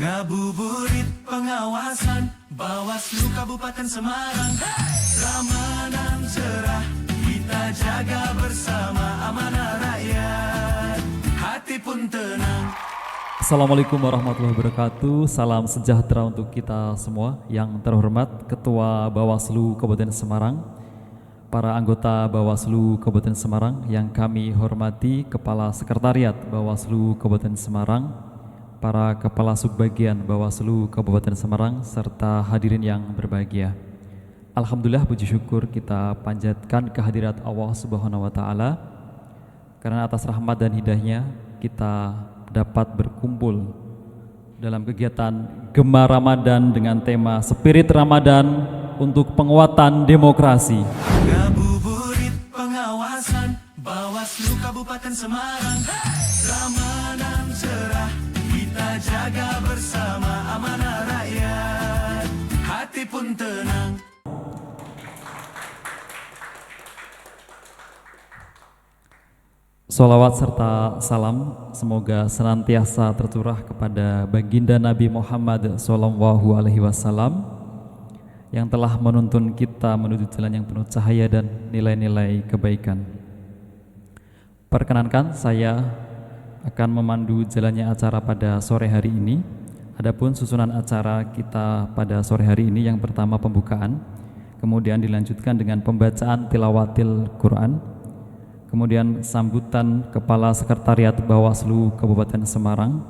Ngabuburit pengawasan Bawaslu Kabupaten Semarang. Ramadan cerah, kita jaga bersama amanah rakyat. Hati pun tenang. Assalamualaikum warahmatullahi wabarakatuh. Salam sejahtera untuk kita semua. Yang terhormat Ketua Bawaslu Kabupaten Semarang, para anggota Bawaslu Kabupaten Semarang yang kami hormati, Kepala Sekretariat Bawaslu Kabupaten Semarang, para Kepala Subbagian Bawaslu Kabupaten Semarang, serta hadirin yang berbahagia. Alhamdulillah, puji syukur kita panjatkan kehadirat Allah Subhanahu wa Ta'ala, karena atas rahmat dan hidayahnya kita dapat berkumpul dalam kegiatan Gema Ramadan dengan tema Spirit Ramadan untuk Penguatan Demokrasi. Ngabuburit pengawasan Bawaslu Kabupaten Semarang. Ramadan cerah, kita jaga bersama amanah rakyat. Hati pun tenang. Sholawat serta salam semoga senantiasa tercurah kepada baginda Nabi Muhammad SAW yang telah menuntun kita menuju jalan yang penuh cahaya dan nilai-nilai kebaikan. Perkenankan saya akan memandu jalannya acara pada sore hari ini. Adapun susunan acara kita pada sore hari ini, yang pertama pembukaan, kemudian dilanjutkan dengan pembacaan tilawatil Quran, kemudian sambutan Kepala Sekretariat Bawaslu Kabupaten Semarang,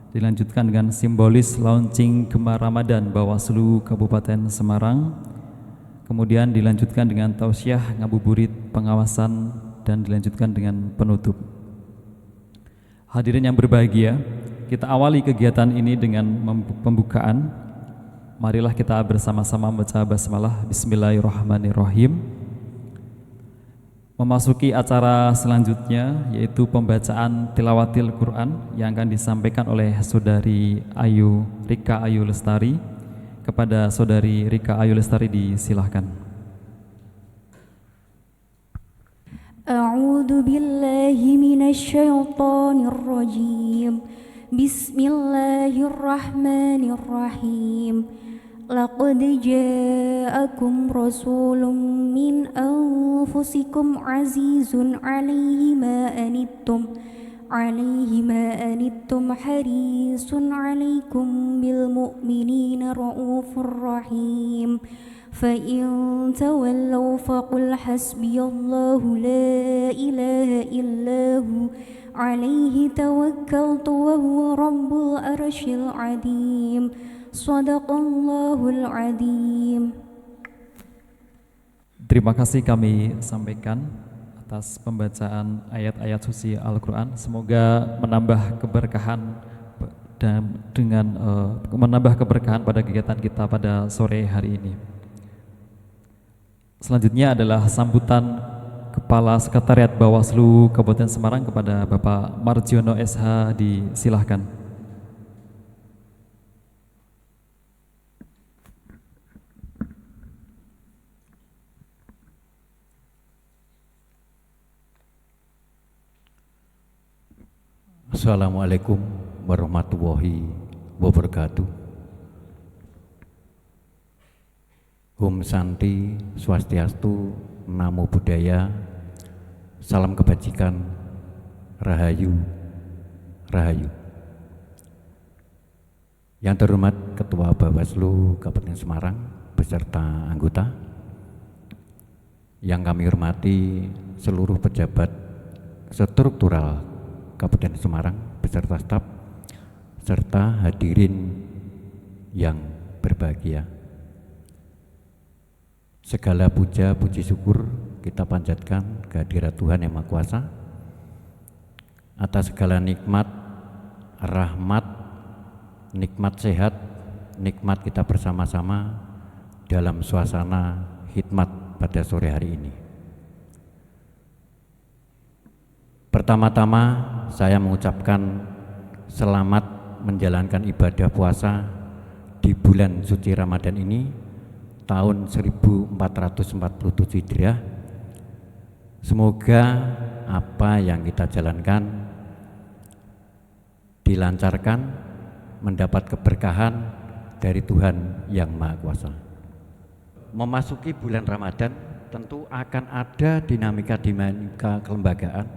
dilanjutkan dengan simbolis launching Gema Ramadan Bawaslu Kabupaten Semarang, kemudian dilanjutkan dengan tausiah ngabuburit pengawasan, dan dilanjutkan dengan penutup. Hadirin yang berbahagia, kita awali kegiatan ini dengan pembukaan. Marilah kita bersama-sama membaca basmalah. Bismillahirrahmanirrahim. Memasuki acara selanjutnya, yaitu pembacaan tilawatil Quran yang akan disampaikan oleh Saudari Rika Ayu Lestari. Kepada Saudari Rika Ayu Lestari disilahkan. A'udzu billahi minasyaitonir rajim. Bismillahirrahmanirrahim. Laqad ja'akum rasulun min anfusikum azizun 'alaihi ma anittum harisun 'alaikum bil mu'minina raufur rahim. Fa in tawallaw faqul hasbiyallahu la ilaha illahu 'alaihi tawakkaltu wa huwa rabbul arsyil 'azim. Shadaqallahul Adzim. Terima kasih kami sampaikan atas pembacaan ayat-ayat suci Al-Quran. Semoga menambah keberkahan dan menambah keberkahan pada kegiatan kita pada sore hari ini. Selanjutnya adalah sambutan Kepala Sekretariat Bawaslu Kabupaten Semarang kepada Bapak Marjono SH, disilahkan. Assalamualaikum warahmatullahi wabarakatuh. Om Santi Swastiastu, Namo Buddhaya, salam kebajikan, Rahayu, Rahayu. Yang terhormat Ketua Bawaslu Kabupaten Semarang beserta anggota, yang kami hormati seluruh pejabat struktural Kabupaten Semarang beserta staf, serta hadirin yang berbahagia. Segala puja puji syukur kita panjatkan kehadirat Tuhan Yang Maha Kuasa atas segala nikmat, rahmat, nikmat sehat, nikmat kita bersama-sama dalam suasana khidmat pada sore hari ini. Pertama-tama saya mengucapkan selamat menjalankan ibadah puasa di bulan suci Ramadan ini tahun 1447 Hijriah. Semoga apa yang kita jalankan dilancarkan, mendapat keberkahan dari Tuhan yang Maha Kuasa. Memasuki bulan Ramadan tentu akan ada dinamika kelembagaan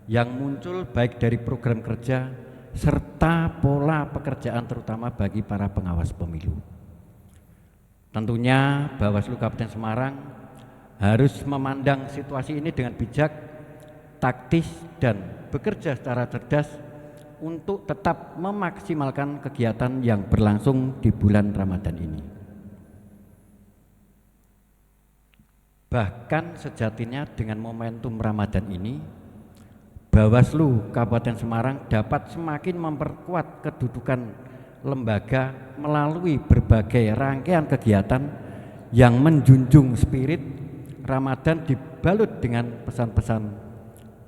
yang muncul baik dari program kerja serta pola pekerjaan terutama bagi para pengawas pemilu. Tentunya Bawaslu Kabupaten Semarang harus memandang situasi ini dengan bijak, taktis, dan bekerja secara cerdas untuk tetap memaksimalkan kegiatan yang berlangsung di bulan Ramadan ini. Bahkan sejatinya dengan momentum Ramadan ini, Bawaslu Kabupaten Semarang dapat semakin memperkuat kedudukan lembaga melalui berbagai rangkaian kegiatan yang menjunjung spirit Ramadan dibalut dengan pesan-pesan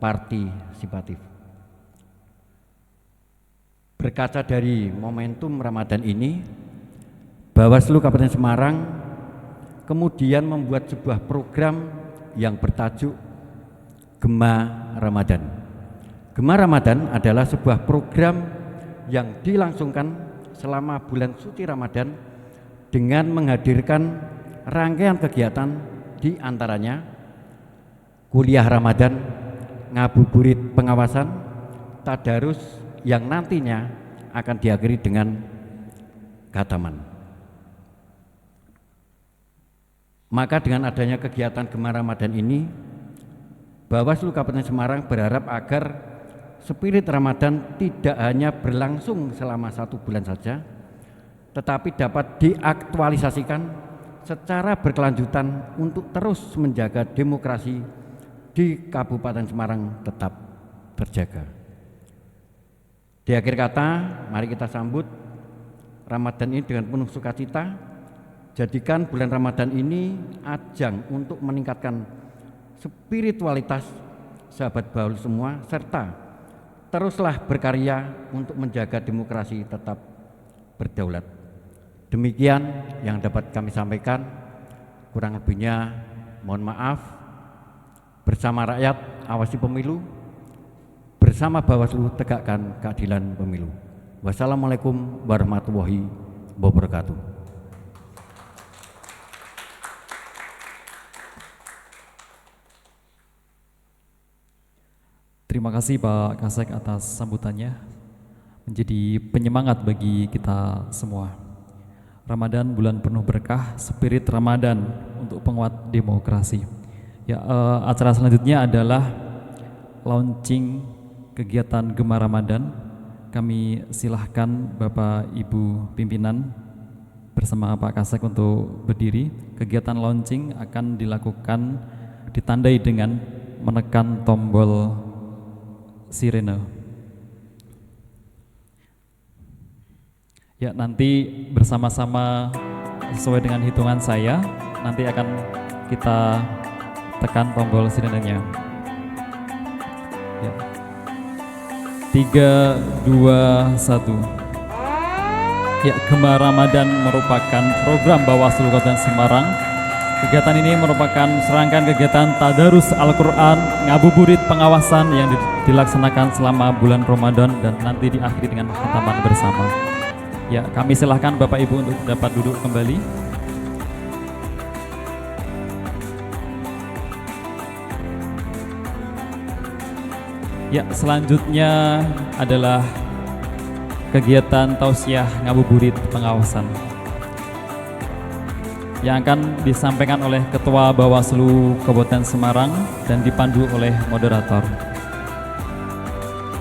partisipatif. Berkaca dari momentum Ramadan ini, Bawaslu Kabupaten Semarang kemudian membuat sebuah program yang bertajuk Gema Ramadan. Gema Ramadan adalah sebuah program yang dilangsungkan selama bulan suci Ramadan dengan menghadirkan rangkaian kegiatan di antaranya kuliah Ramadan, ngabuburit pengawasan, tadarus yang nantinya akan diakhiri dengan khataman. Maka dengan adanya kegiatan Gema Ramadan ini, Bawaslu Kabupaten Semarang berharap agar spirit Ramadan tidak hanya berlangsung selama 1 bulan saja, tetapi dapat diaktualisasikan secara berkelanjutan untuk terus menjaga demokrasi di Kabupaten Semarang tetap terjaga. Di akhir kata, mari kita sambut Ramadan ini dengan penuh sukacita. Jadikan bulan Ramadan ini ajang untuk meningkatkan spiritualitas sahabat Bawaslu semua, serta teruslah berkarya untuk menjaga demokrasi tetap berdaulat. Demikian yang dapat kami sampaikan, kurang lebihnya mohon maaf. Bersama rakyat awasi pemilu, bersama Bawaslu tegakkan keadilan pemilu. Wassalamualaikum warahmatullahi wabarakatuh. Terima kasih Pak Kasek atas sambutannya, menjadi penyemangat bagi kita semua. Ramadan bulan penuh berkah, spirit Ramadan untuk penguat demokrasi. Ya, acara selanjutnya adalah launching kegiatan Gema Ramadan. Kami silahkan Bapak Ibu pimpinan bersama Pak Kasek untuk berdiri. Kegiatan launching akan dilakukan ditandai dengan menekan tombol sirene. Ya, nanti bersama-sama sesuai dengan hitungan saya, nanti akan kita tekan tombol sirenenya. Ya. 3, 2, 1. Ya, Gema Ramadan merupakan program Bawaslu Kabupaten Semarang. Kegiatan ini merupakan serangkaian kegiatan tadarus Al-Quran, ngabuburit pengawasan yang dilaksanakan selama bulan Ramadan dan nanti diakhiri dengan khataman bersama. Ya, kami silahkan Bapak Ibu untuk dapat duduk kembali. Ya, selanjutnya adalah kegiatan tausiah ngabuburit pengawasan yang akan disampaikan oleh Ketua Bawaslu Kabupaten Semarang dan dipandu oleh moderator.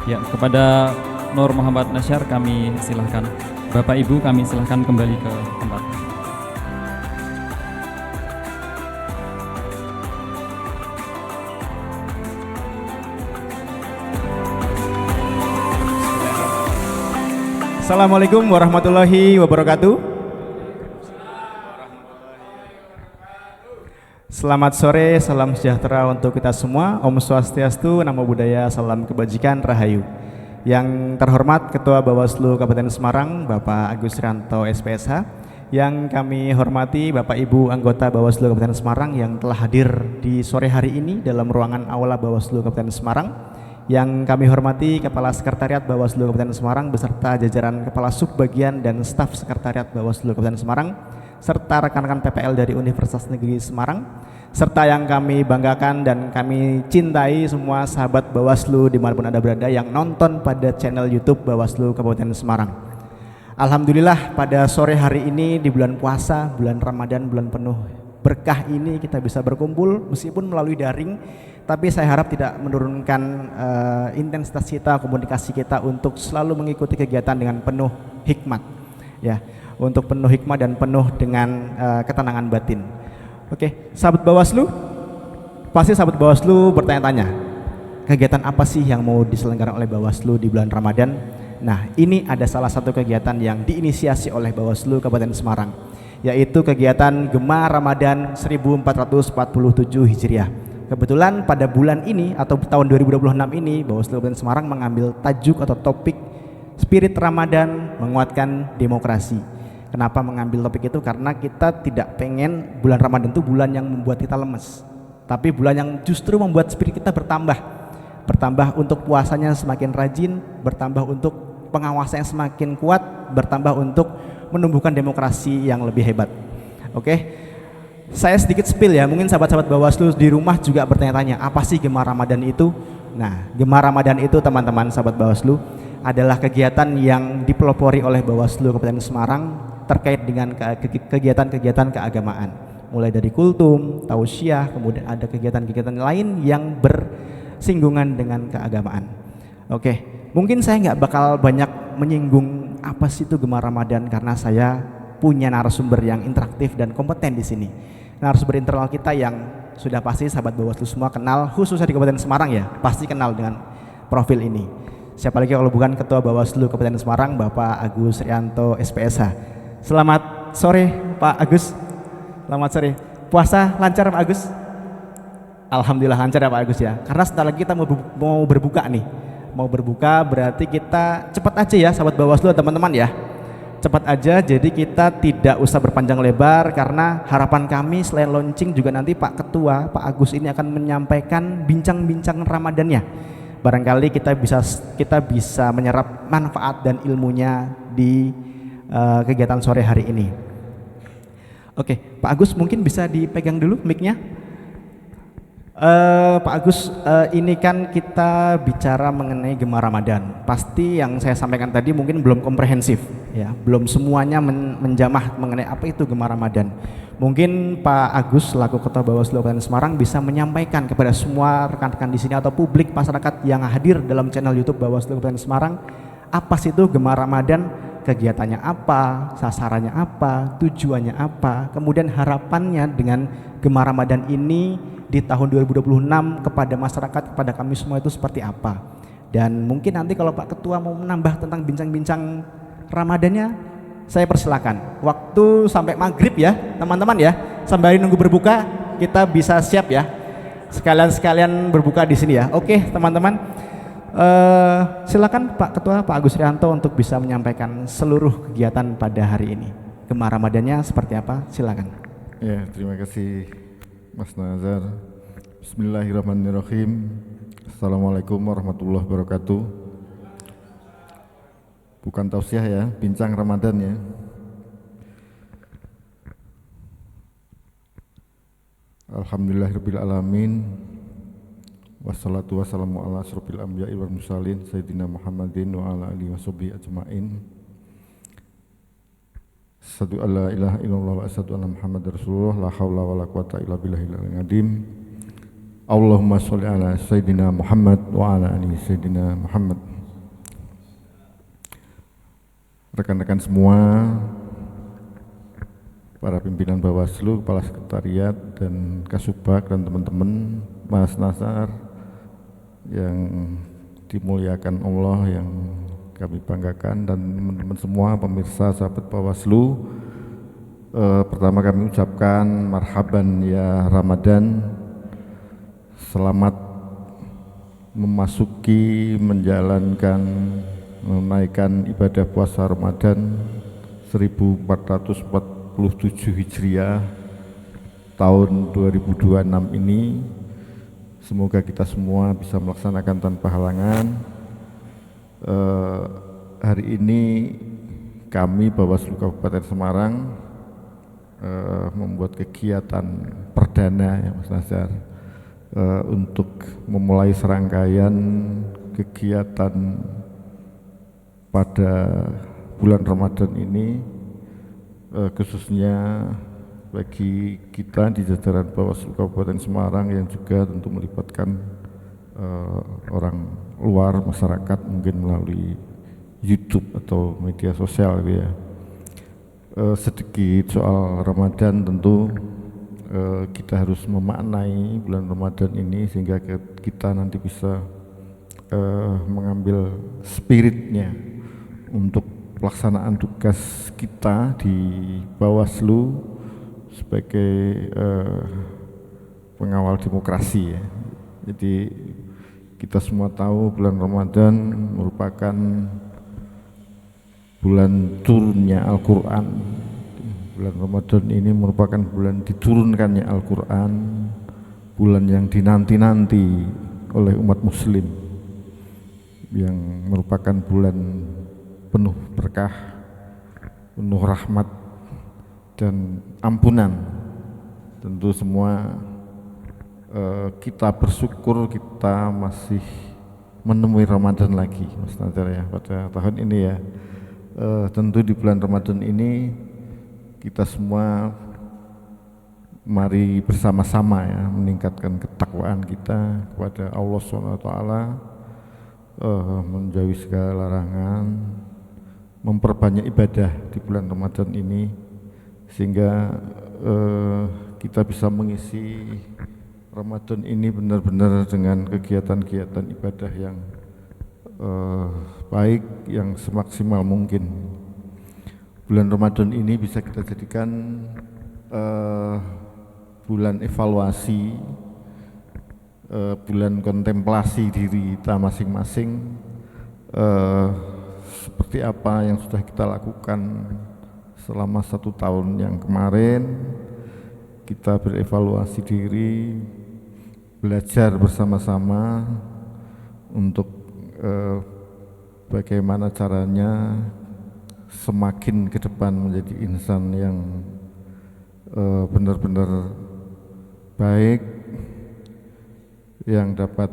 Ya, kepada Nur Muhammad Nasyar kami silahkan. Bapak Ibu kami silahkan kembali ke tempat. Assalamualaikum warahmatullahi wabarakatuh. Selamat sore, salam sejahtera untuk kita semua. Om Swastiastu, Namo Buddhaya, salam kebajikan, Rahayu. Yang terhormat Ketua Bawaslu Kabupaten Semarang, Bapak Agus Rianto SPSH. Yang kami hormati Bapak Ibu anggota Bawaslu Kabupaten Semarang yang telah hadir di sore hari ini dalam ruangan aula Bawaslu Kabupaten Semarang. Yang kami hormati Kepala Sekretariat Bawaslu Kabupaten Semarang beserta jajaran Kepala Subbagian dan staf Sekretariat Bawaslu Kabupaten Semarang, serta rekan-rekan PPL dari Universitas Negeri Semarang, serta yang kami banggakan dan kami cintai semua sahabat Bawaslu dimanapun Anda berada yang nonton pada channel YouTube Bawaslu Kabupaten Semarang. Alhamdulillah pada sore hari ini di bulan puasa, bulan Ramadan, bulan penuh berkah ini kita bisa berkumpul meskipun melalui daring, tapi saya harap tidak menurunkan intensitas kita, komunikasi kita untuk selalu mengikuti kegiatan dengan penuh hikmat, ya, untuk penuh hikmah dan penuh dengan ketenangan batin. Oke, sahabat Bawaslu, pasti sahabat Bawaslu bertanya-tanya, kegiatan apa sih yang mau diselenggarakan oleh Bawaslu di bulan Ramadan? Nah, ini ada salah satu kegiatan yang diinisiasi oleh Bawaslu Kabupaten Semarang, yaitu kegiatan Gema Ramadan 1447 Hijriah. Kebetulan pada bulan ini atau tahun 2026 ini Bawaslu Kabupaten Semarang mengambil tajuk atau topik Spirit Ramadan Menguatkan Demokrasi. Kenapa mengambil topik itu? Karena kita tidak pengen bulan Ramadan itu bulan yang membuat kita lemes, tapi bulan yang justru membuat spirit kita bertambah untuk puasanya semakin rajin, bertambah untuk pengawasan yang semakin kuat, bertambah untuk menumbuhkan demokrasi yang lebih hebat. Oke, saya sedikit spill ya, mungkin sahabat-sahabat Bawaslu di rumah juga bertanya-tanya, apa sih Gema Ramadan itu? Nah, Gema Ramadan itu teman-teman sahabat Bawaslu adalah kegiatan yang dipelopori oleh Bawaslu Kabupaten Semarang terkait dengan kegiatan-kegiatan keagamaan, mulai dari kultum, tausiah, kemudian ada kegiatan-kegiatan lain yang bersinggungan dengan keagamaan. Oke, mungkin saya nggak bakal banyak menyinggung apa sih itu Gema Ramadan karena saya punya narasumber yang interaktif dan kompeten di sini. Narasumber internal kita yang sudah pasti sahabat Bawaslu semua kenal, khususnya di Kabupaten Semarang ya, pasti kenal dengan profil ini. Siapa lagi kalau bukan Ketua Bawaslu Kabupaten Semarang, Bapak Agus Rianto SPSH. Selamat sore Pak Agus. Selamat sore. Puasa lancar Pak Agus? Alhamdulillah lancar ya Pak Agus ya. Karena sebentar lagi kita mau berbuka nih. Mau berbuka berarti kita cepat aja ya sahabat Bawaslu teman-teman ya. Cepat aja, jadi kita tidak usah berpanjang lebar karena harapan kami selain launching juga nanti Pak Ketua, Pak Agus ini akan menyampaikan bincang-bincang Ramadannya. Barangkali kita bisa menyerap manfaat dan ilmunya di kegiatan sore hari ini. Oke, Pak Agus mungkin bisa dipegang dulu mic-nya. Pak Agus, ini kan kita bicara mengenai Gema Ramadan. Pasti yang saya sampaikan tadi mungkin belum komprehensif, ya, belum semuanya menjamah mengenai apa itu Gema Ramadan. Mungkin Pak Agus selaku Ketua Bawaslu Kabupaten Semarang bisa menyampaikan kepada semua rekan-rekan di sini atau publik masyarakat yang hadir dalam channel YouTube Bawaslu Kabupaten Semarang, apa sih itu Gema Ramadan? Kegiatannya apa, sasarannya apa, tujuannya apa, kemudian harapannya dengan Gema Ramadan ini di tahun 2026 kepada masyarakat, kepada kami semua itu seperti apa. Dan mungkin nanti kalau Pak Ketua mau menambah tentang bincang-bincang Ramadannya, saya persilakan. Waktu sampai maghrib ya teman-teman ya, sambil nunggu berbuka kita bisa siap ya, sekalian berbuka di sini ya. Oke teman-teman. Silakan Pak Ketua, Pak Agus Rianto untuk bisa menyampaikan seluruh kegiatan pada hari ini. Gema Ramadannya seperti apa? Silakan. Ya, terima kasih Mas Nazar. Bismillahirrahmanirrahim. Assalamualaikum warahmatullahi wabarakatuh. Bukan tausiah ya, bincang Ramadan ya. Alhamdulillahirabbil alamin. Wassalatu wassalamu ala asyrofil anbiya'i wal mursalin sayyidina Muhammadin wa ala alihi washabihi ajmain. Asyhadu an la ilaha illallah wa asyhadu anna Muhammadar Rasulullah la haula wala quwata illa billahil azim. Allahumma sholli ala sayyidina Muhammad wa ala ali sayyidina Muhammad. Rekan-rekan semua, para pimpinan Bawaslu, Kepala Sekretariat dan Kasubag dan teman-teman, Mas Nazar yang dimuliakan Allah, yang kami banggakan, dan teman-teman semua pemirsa sahabat Bawaslu, pertama kami ucapkan marhaban ya Ramadan, selamat memasuki menjalankan menunaikan ibadah puasa Ramadan 1447 Hijriah tahun 2026 ini Semoga kita semua bisa melaksanakan tanpa halangan. Hari ini kami Bawaslu Kabupaten Semarang membuat kegiatan perdana ya Mas Nazar, untuk memulai serangkaian kegiatan pada bulan Ramadan ini, khususnya bagi kita di jajaran Bawaslu Kabupaten Semarang yang juga tentu melibatkan orang luar masyarakat, mungkin melalui YouTube atau media sosial gitu ya. Sedikit soal Ramadan, tentu kita harus memaknai bulan Ramadan ini sehingga kita nanti bisa mengambil spiritnya untuk pelaksanaan tugas kita di Bawaslu sebagai pengawal demokrasi ya. Jadi kita semua tahu bulan Ramadan merupakan bulan turunnya Al-Quran. Bulan Ramadan ini merupakan bulan diturunkannya Al-Quran, bulan yang dinanti-nanti oleh umat muslim, yang merupakan bulan penuh berkah, penuh rahmat dan ampunan. Tentu semua kita bersyukur kita masih menemui Ramadan lagi Mas Nazar ya pada tahun ini ya. Tentu di bulan Ramadan ini kita semua mari bersama-sama ya meningkatkan ketakwaan kita kepada Allah SWT, menjauhi segala larangan, memperbanyak ibadah di bulan Ramadan ini sehingga kita bisa mengisi Ramadan ini benar-benar dengan kegiatan-kegiatan ibadah yang baik, yang semaksimal mungkin. Bulan Ramadan ini bisa kita jadikan bulan evaluasi, bulan kontemplasi diri kita masing-masing, seperti apa yang sudah kita lakukan selama 1 tahun yang kemarin. Kita berevaluasi diri, belajar bersama-sama untuk bagaimana caranya semakin ke depan menjadi insan yang benar-benar baik, yang dapat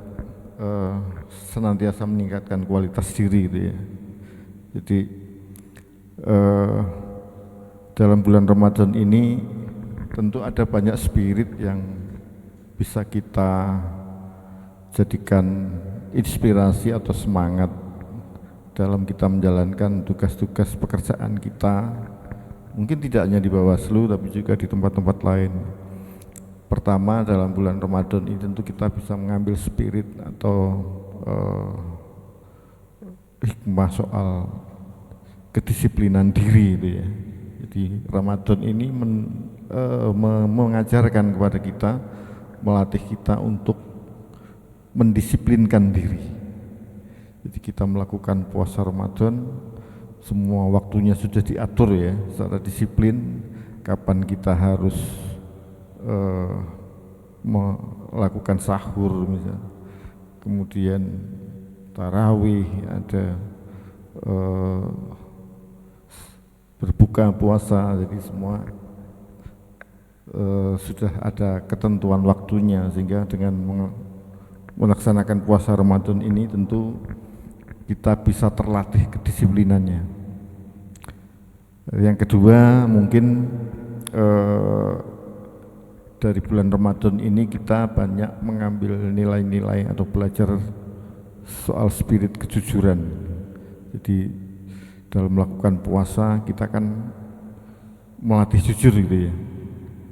senantiasa meningkatkan kualitas diri gitu ya. Jadi dalam bulan Ramadan ini tentu ada banyak spirit yang bisa kita jadikan inspirasi atau semangat dalam kita menjalankan tugas-tugas pekerjaan kita, mungkin tidak hanya di Bawaslu tapi juga di tempat-tempat lain. Pertama, dalam bulan Ramadan ini tentu kita bisa mengambil spirit atau hikmah soal kedisiplinan diri itu ya. Jadi Ramadan ini mengajarkan kepada kita, melatih kita untuk mendisiplinkan diri. Jadi kita melakukan puasa Ramadan, semua waktunya sudah diatur ya secara disiplin, kapan kita harus melakukan sahur misalnya, kemudian tarawih, ada berbuka puasa, jadi semua sudah ada ketentuan waktunya, sehingga dengan melaksanakan puasa Ramadan ini tentu kita bisa terlatih kedisiplinannya. Yang kedua, mungkin dari bulan Ramadan ini kita banyak mengambil nilai-nilai atau belajar soal spirit kejujuran. Jadi dalam melakukan puasa kita kan melatih jujur gitu ya.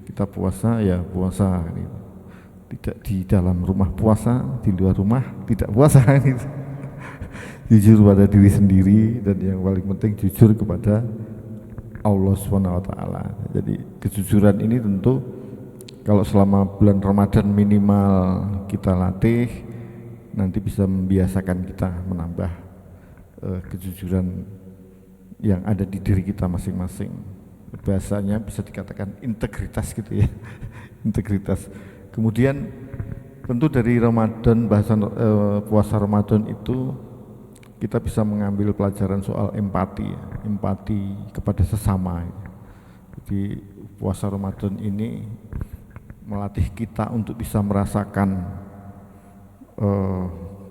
Kita puasa ya puasa gitu. Tidak di dalam rumah puasa, di luar rumah tidak puasa gitu. Jujur pada diri sendiri, dan yang paling penting jujur kepada Allah SWT. Jadi kejujuran ini tentu kalau selama bulan Ramadan minimal kita latih, nanti bisa membiasakan kita menambah kejujuran yang ada di diri kita masing-masing. Bahasanya bisa dikatakan integritas gitu ya. Integritas. Kemudian Tentu dari Ramadan, bahasan puasa Ramadan itu kita bisa mengambil pelajaran soal empati, ya. Empati kepada sesama. Ya. Jadi puasa Ramadan ini melatih kita untuk bisa merasakan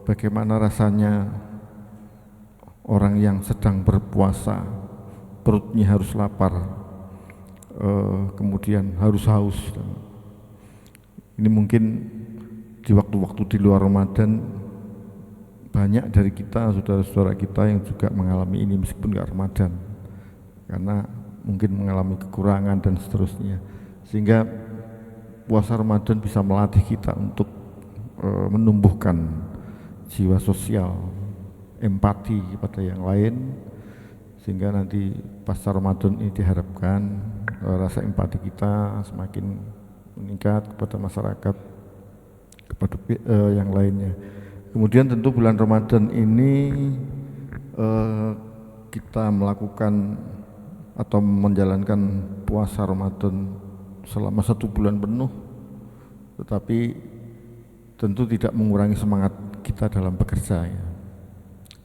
bagaimana rasanya orang yang sedang berpuasa, perutnya harus lapar, kemudian harus haus. Ini mungkin di waktu-waktu di luar Ramadan banyak dari kita, saudara-saudara kita yang juga mengalami ini meskipun nggak Ramadan, karena mungkin mengalami kekurangan dan seterusnya. Sehingga puasa Ramadan bisa melatih kita untuk menumbuhkan jiwa sosial, empati kepada yang lain, sehingga nanti pasca Ramadan ini diharapkan rasa empati kita semakin meningkat kepada masyarakat, kepada yang lainnya. Kemudian tentu bulan Ramadan ini kita melakukan atau menjalankan puasa Ramadan selama 1 bulan penuh, tetapi tentu tidak mengurangi semangat kita dalam bekerja, ya.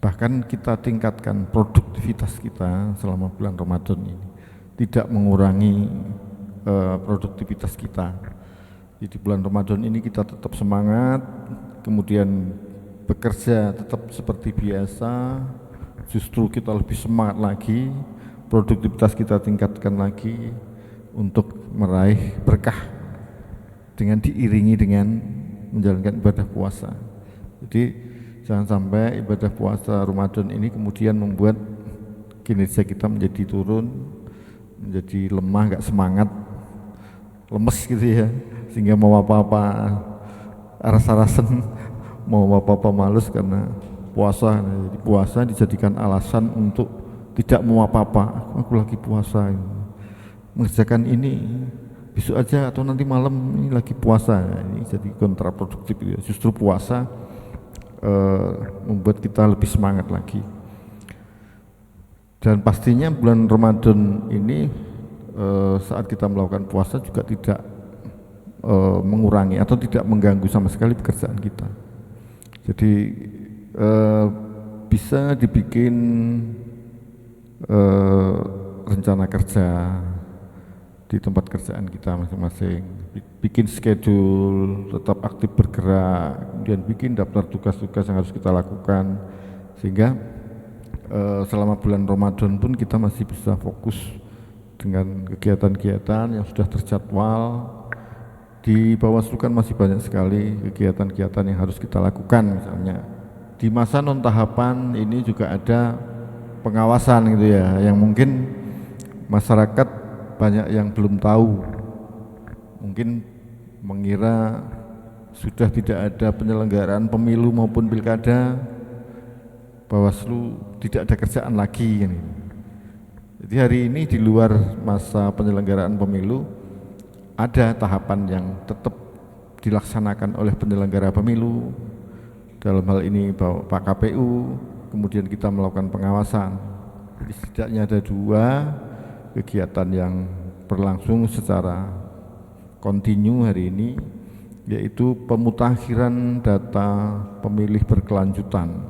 Bahkan kita tingkatkan produktivitas kita selama bulan Ramadan ini, tidak mengurangi produktivitas kita. Di bulan Ramadan ini kita tetap semangat, kemudian bekerja tetap seperti biasa, justru kita lebih semangat lagi, produktivitas kita tingkatkan lagi untuk meraih berkah dengan diiringi dengan menjalankan ibadah puasa. Jadi jangan sampai ibadah puasa Ramadan ini kemudian membuat kinerja kita menjadi turun, menjadi lemah, nggak semangat, lemes gitu ya, sehingga mau apa-apa rasa-rasen, mau apa-apa males karena puasa. Jadi puasa dijadikan alasan untuk tidak mau apa-apa. Aku lagi puasa, mengerjakan ini besok aja atau nanti malam, ini lagi puasa. Ini jadi kontraproduktif ya. Justru puasa membuat kita lebih semangat lagi. Dan pastinya bulan Ramadan ini saat kita melakukan puasa juga tidak mengurangi atau tidak mengganggu sama sekali pekerjaan kita. Jadi bisa dibikin rencana kerja di tempat kerjaan kita masing-masing, bikin schedule, tetap aktif bergerak, kemudian bikin daftar tugas-tugas yang harus kita lakukan, sehingga selama bulan Ramadan pun kita masih bisa fokus dengan kegiatan-kegiatan yang sudah terjadwal. Di Bawaslu kan masih banyak sekali kegiatan-kegiatan yang harus kita lakukan. Misalnya di masa non tahapan ini juga ada pengawasan gitu ya, yang mungkin masyarakat banyak yang belum tahu, mungkin mengira sudah tidak ada penyelenggaraan pemilu maupun pilkada, Bawaslu tidak ada kerjaan lagi ini. Jadi hari ini di luar masa penyelenggaraan pemilu ada tahapan yang tetap dilaksanakan oleh penyelenggara pemilu, dalam hal ini Pak KPU, kemudian kita melakukan pengawasan. Jadi setidaknya ada 2 kegiatan yang berlangsung secara kontinu hari ini, yaitu pemutakhiran data pemilih berkelanjutan.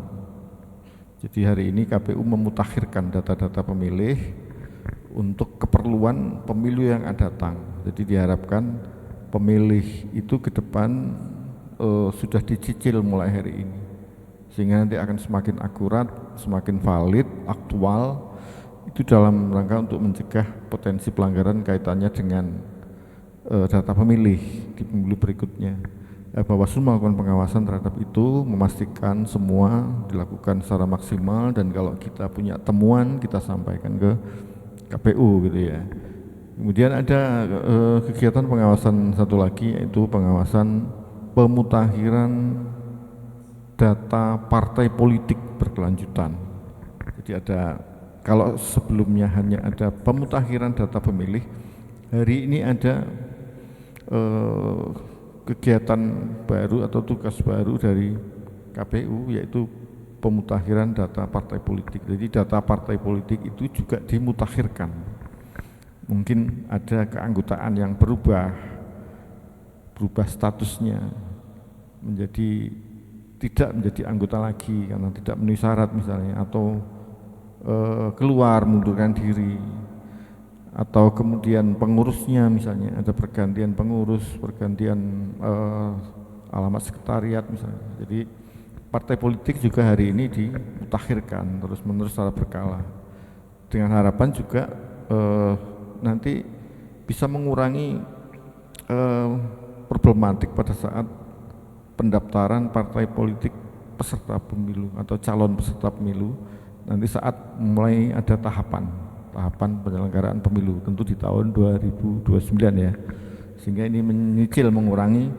Jadi hari ini KPU memutakhirkan data-data pemilih untuk keperluan pemilu yang akan datang. Jadi diharapkan pemilih itu ke depan sudah dicicil mulai hari ini, sehingga nanti akan semakin akurat, semakin valid, aktual. Itu dalam rangka untuk mencegah potensi pelanggaran kaitannya dengan data pemilih di pemilu berikutnya. Bawaslu melakukan pengawasan terhadap itu, memastikan semua dilakukan secara maksimal, dan kalau kita punya temuan kita sampaikan ke KPU gitu ya. Kemudian ada kegiatan pengawasan satu lagi, yaitu pengawasan pemutakhiran data partai politik berkelanjutan. Jadi ada, kalau sebelumnya hanya ada pemutakhiran data pemilih, hari ini ada kegiatan baru atau tugas baru dari KPU, yaitu pemutakhiran data partai politik. Jadi data partai politik itu juga dimutakhirkan. Mungkin ada keanggotaan yang berubah statusnya, tidak menjadi anggota lagi karena tidak memenuhi syarat misalnya, atau keluar mundurkan diri, atau kemudian pengurusnya misalnya ada pergantian pengurus, pergantian alamat sekretariat misalnya. Jadi partai politik juga hari ini dimutakhirkan terus-menerus secara berkala, dengan harapan juga nanti bisa mengurangi problematik pada saat pendaftaran partai politik peserta pemilu atau calon peserta pemilu nanti saat mulai ada tahapan penyelenggaraan pemilu, tentu di tahun 2029 ya, sehingga ini menyicil mengurangi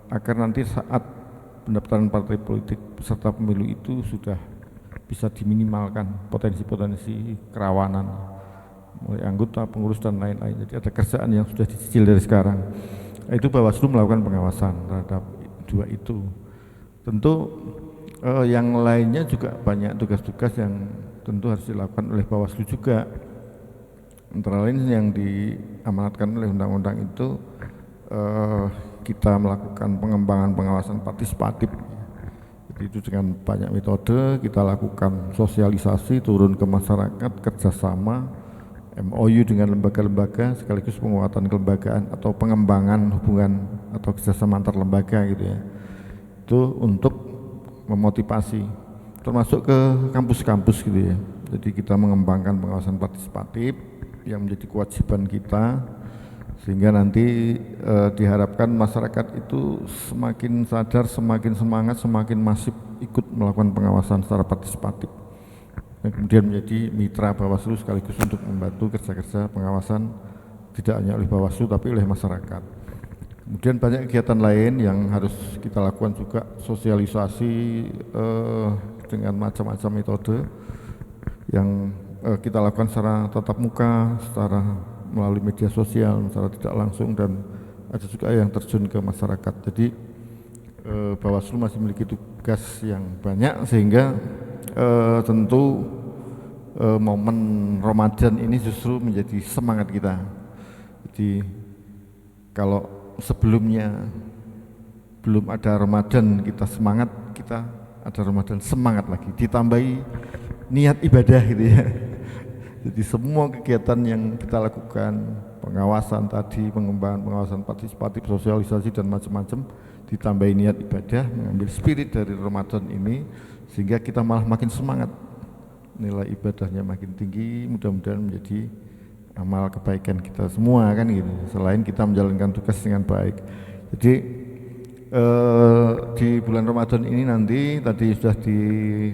agar nanti saat pendaftaran partai politik peserta pemilu itu sudah bisa diminimalkan potensi-potensi kerawanan mulai anggota, pengurus dan lain-lain. Jadi ada kerjaan yang sudah dicicil dari sekarang. Itu Bawaslu melakukan pengawasan terhadap dua itu. Tentu yang lainnya juga banyak tugas-tugas yang tentu harus dilakukan oleh Bawaslu juga. Antara lain yang diamanatkan oleh undang-undang itu kita melakukan pengembangan pengawasan partisipatif. Jadi itu dengan banyak metode kita lakukan sosialisasi turun ke masyarakat, kerjasama, MOU dengan lembaga-lembaga sekaligus penguatan kelembagaan atau pengembangan hubungan atau kerjasama antar lembaga gitu ya. Itu untuk memotivasi, termasuk ke kampus-kampus gitu ya. Jadi kita mengembangkan pengawasan partisipatif yang menjadi kewajiban kita, sehingga nanti diharapkan masyarakat itu semakin sadar, semakin semangat, semakin masif ikut melakukan pengawasan secara partisipatif. Kemudian menjadi mitra Bawaslu sekaligus untuk membantu kerja-kerja pengawasan tidak hanya oleh Bawaslu tapi oleh masyarakat. Kemudian banyak kegiatan lain yang harus kita lakukan juga, sosialisasi dengan macam-macam metode yang kita lakukan secara tatap muka, secara melalui media sosial, secara tidak langsung, dan ada juga yang terjun ke masyarakat. Jadi Bawaslu masih memiliki tugas yang banyak, sehingga tentu momen Ramadan ini justru menjadi semangat kita. Jadi kalau sebelumnya belum ada Ramadan kita semangat, kita ada Ramadan semangat lagi, ditambahi niat ibadah gitu ya. Jadi semua kegiatan yang kita lakukan, pengawasan tadi, pengembangan pengawasan partisipatif, sosialisasi dan macam-macam, ditambahi niat ibadah, mengambil spirit dari Ramadan ini, sehingga kita malah makin semangat, nilai ibadahnya makin tinggi, mudah-mudahan menjadi amal kebaikan kita semua kan gitu, selain kita menjalankan tugas dengan baik. Jadi di bulan Ramadan ini nanti tadi sudah di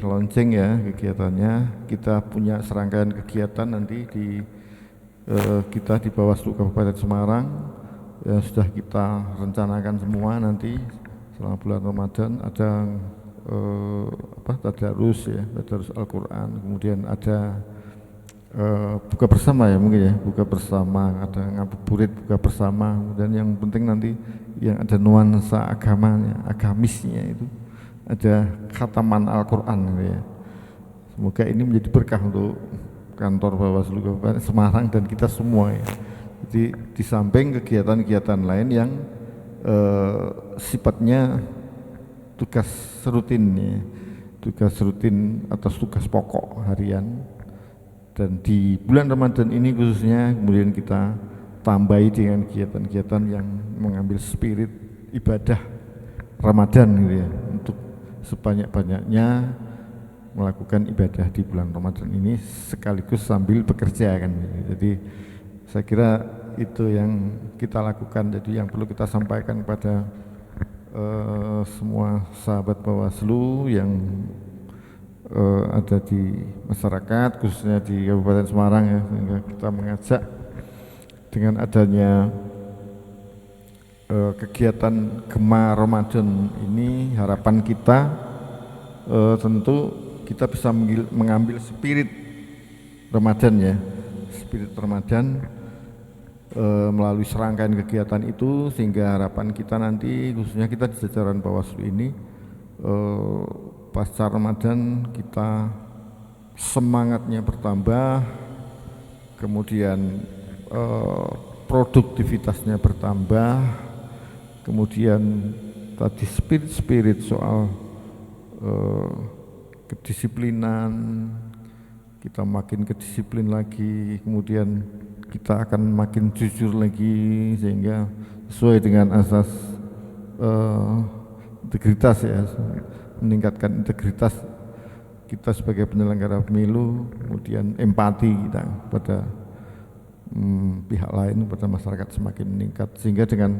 launching ya kegiatannya, kita punya serangkaian kegiatan nanti kita di Bawaslu Kabupaten Semarang ya, sudah kita rencanakan semua. Nanti selama bulan Ramadan ada tadarus ya, tadarus Al-Quran, kemudian ada buka bersama ya, mungkin ya, buka bersama, ada ngabuburit buka bersama, dan yang penting nanti yang ada nuansa agamanya, agamisnya itu ada khataman Al-Quran gitu ya. Semoga ini menjadi berkah untuk kantor Bawaslu Kabupaten Semarang dan kita semua ya. Jadi di samping kegiatan-kegiatan lain yang sifatnya tugas rutin ya, tugas rutin atas tugas pokok harian, dan di bulan Ramadan ini khususnya kemudian kita tambahi dengan kegiatan-kegiatan yang mengambil spirit ibadah Ramadan gitu ya, untuk sebanyak-banyaknya melakukan ibadah di bulan Ramadan ini sekaligus sambil bekerja kan. Jadi saya kira itu yang kita lakukan, jadi yang perlu kita sampaikan kepada semua sahabat Bawaslu yang ada di masyarakat, khususnya di Kabupaten Semarang ya, sehingga kita mengajak dengan adanya kegiatan Gema Ramadan ini, harapan kita tentu kita bisa mengambil spirit Ramadan ya, spirit Ramadan melalui serangkaian kegiatan itu, sehingga harapan kita nanti khususnya kita di jajaran Bawaslu ini pasca Ramadan kita semangatnya bertambah, kemudian produktivitasnya bertambah, kemudian tadi spirit soal kedisiplinan, kita makin kedisiplin lagi, kemudian kita akan makin jujur lagi sehingga sesuai dengan asas integritas ya, meningkatkan integritas kita sebagai penyelenggara pemilu, kemudian empati kita pada pihak lain, pada masyarakat semakin meningkat, sehingga dengan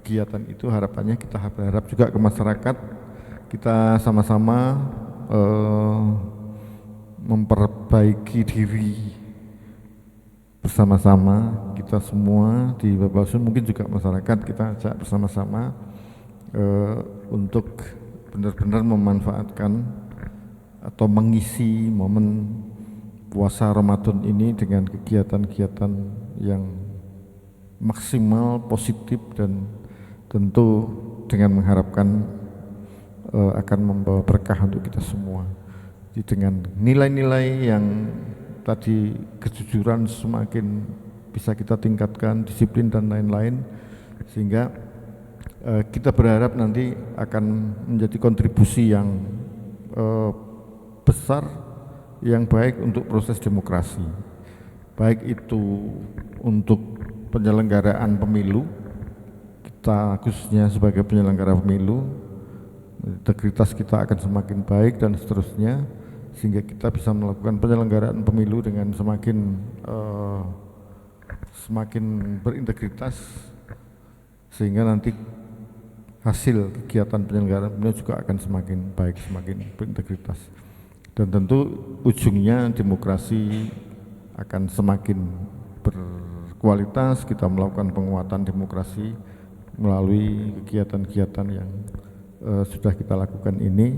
kegiatan itu harapannya kita berharap juga ke masyarakat kita sama-sama memperbaiki diri bersama-sama, kita semua di Bawaslu, mungkin juga masyarakat, kita ajak bersama-sama untuk benar-benar memanfaatkan atau mengisi momen puasa Ramadan ini dengan kegiatan-kegiatan yang maksimal, positif, dan tentu dengan mengharapkan akan membawa berkah untuk kita semua. Jadi dengan nilai-nilai yang tadi, kejujuran semakin bisa kita tingkatkan, disiplin dan lain-lain, sehingga kita berharap nanti akan menjadi kontribusi yang besar, yang baik untuk proses demokrasi, baik itu untuk penyelenggaraan pemilu, kita khususnya sebagai penyelenggara pemilu, integritas kita akan semakin baik dan seterusnya, sehingga kita bisa melakukan penyelenggaraan pemilu dengan semakin berintegritas, sehingga nanti hasil kegiatan penyelenggaraan pemilu juga akan semakin baik, semakin berintegritas, dan tentu ujungnya demokrasi akan semakin berkualitas. Kita melakukan penguatan demokrasi melalui kegiatan-kegiatan yang sudah kita lakukan ini,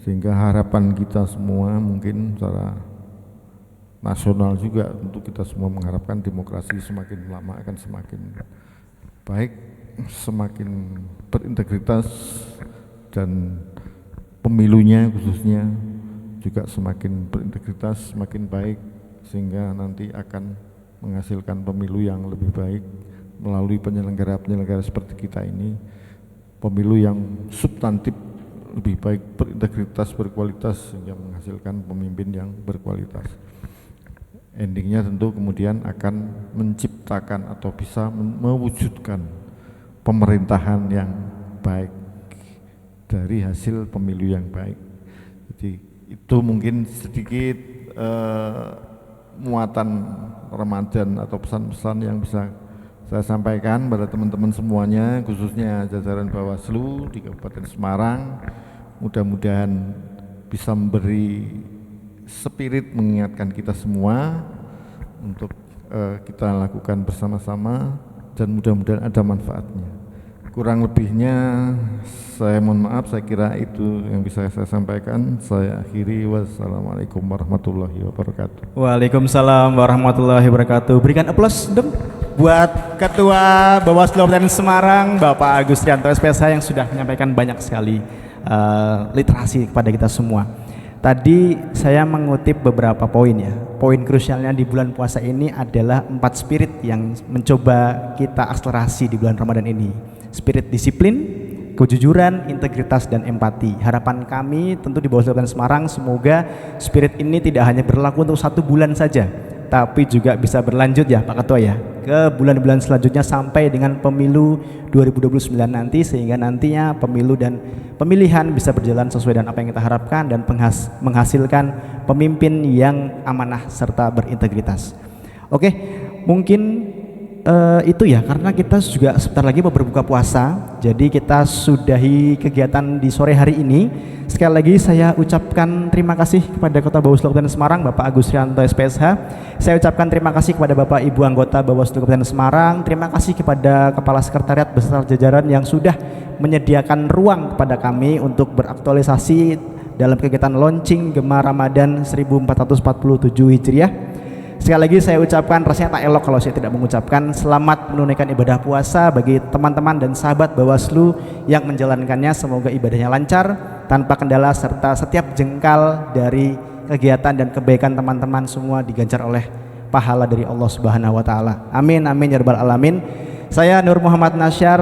sehingga harapan kita semua mungkin secara nasional juga untuk kita semua mengharapkan demokrasi semakin lama akan semakin baik, semakin berintegritas, dan pemilunya khususnya juga semakin berintegritas, semakin baik, sehingga nanti akan menghasilkan pemilu yang lebih baik melalui penyelenggara-penyelenggara seperti kita ini, pemilu yang substantif, lebih baik, berintegritas, berkualitas, sehingga menghasilkan pemimpin yang berkualitas. Endingnya tentu kemudian akan menciptakan atau bisa mewujudkan pemerintahan yang baik dari hasil pemilu yang baik. Jadi itu mungkin sedikit muatan Ramadan atau pesan-pesan yang bisa saya sampaikan pada teman-teman semuanya, khususnya jajaran Bawaslu di Kabupaten Semarang. Mudah-mudahan bisa memberi spirit mengingatkan kita semua untuk kita lakukan bersama-sama, dan mudah-mudahan ada manfaatnya. Kurang lebihnya saya mohon maaf, saya kira itu yang bisa saya sampaikan. Saya akhiri, wassalamualaikum warahmatullahi wabarakatuh. Waalaikumsalam warahmatullahi wabarakatuh. Berikan aplaus dong buat Ketua Bawaslu Kabupaten Semarang, Bapak Agus Rianto SPSH, yang sudah menyampaikan banyak sekali literasi kepada kita semua. Tadi saya mengutip beberapa poin ya. Poin krusialnya di bulan puasa ini adalah 4 spirit yang mencoba kita akselerasi di bulan Ramadan ini. Spirit disiplin, kejujuran, integritas, dan empati. Harapan kami tentu di Bawaslu Kabupaten Semarang, semoga spirit ini tidak hanya berlaku untuk 1 bulan saja, tapi juga bisa berlanjut ya Pak Ketua ya, ke bulan-bulan selanjutnya sampai dengan pemilu 2029 nanti, sehingga nantinya pemilu dan pemilihan bisa berjalan sesuai dengan apa yang kita harapkan dan menghasilkan pemimpin yang amanah serta berintegritas. Oke, mungkin itu ya, karena kita juga sebentar lagi mau berbuka puasa, jadi kita sudahi kegiatan di sore hari ini. Sekali lagi saya ucapkan terima kasih kepada Kota Bawaslu Kabupaten Semarang, Bapak Agus Rianto SPSH. Saya ucapkan terima kasih kepada Bapak Ibu anggota Bawaslu Kabupaten Semarang. Terima kasih kepada Kepala Sekretariat beserta jajaran yang sudah menyediakan ruang kepada kami untuk beraktualisasi dalam kegiatan launching Gema Ramadan 1447 Hijriah. Sekali lagi saya ucapkan, rasanya tak elok kalau saya tidak mengucapkan selamat menunaikan ibadah puasa bagi teman-teman dan sahabat Bawaslu yang menjalankannya. Semoga ibadahnya lancar, tanpa kendala, serta setiap jengkal dari kegiatan dan kebaikan teman-teman semua diganjar oleh pahala dari Allah Subhanahu wa taala. Amin amin ya rabbal alamin. Saya Nur Muhammad Nasyar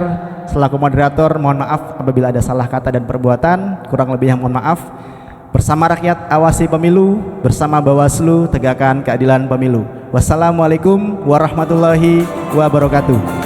selaku moderator, mohon maaf apabila ada salah kata dan perbuatan, kurang lebih yang mohon maaf. Bersama rakyat awasi pemilu, bersama Bawaslu tegakkan keadilan pemilu. Wassalamualaikum warahmatullahi wabarakatuh.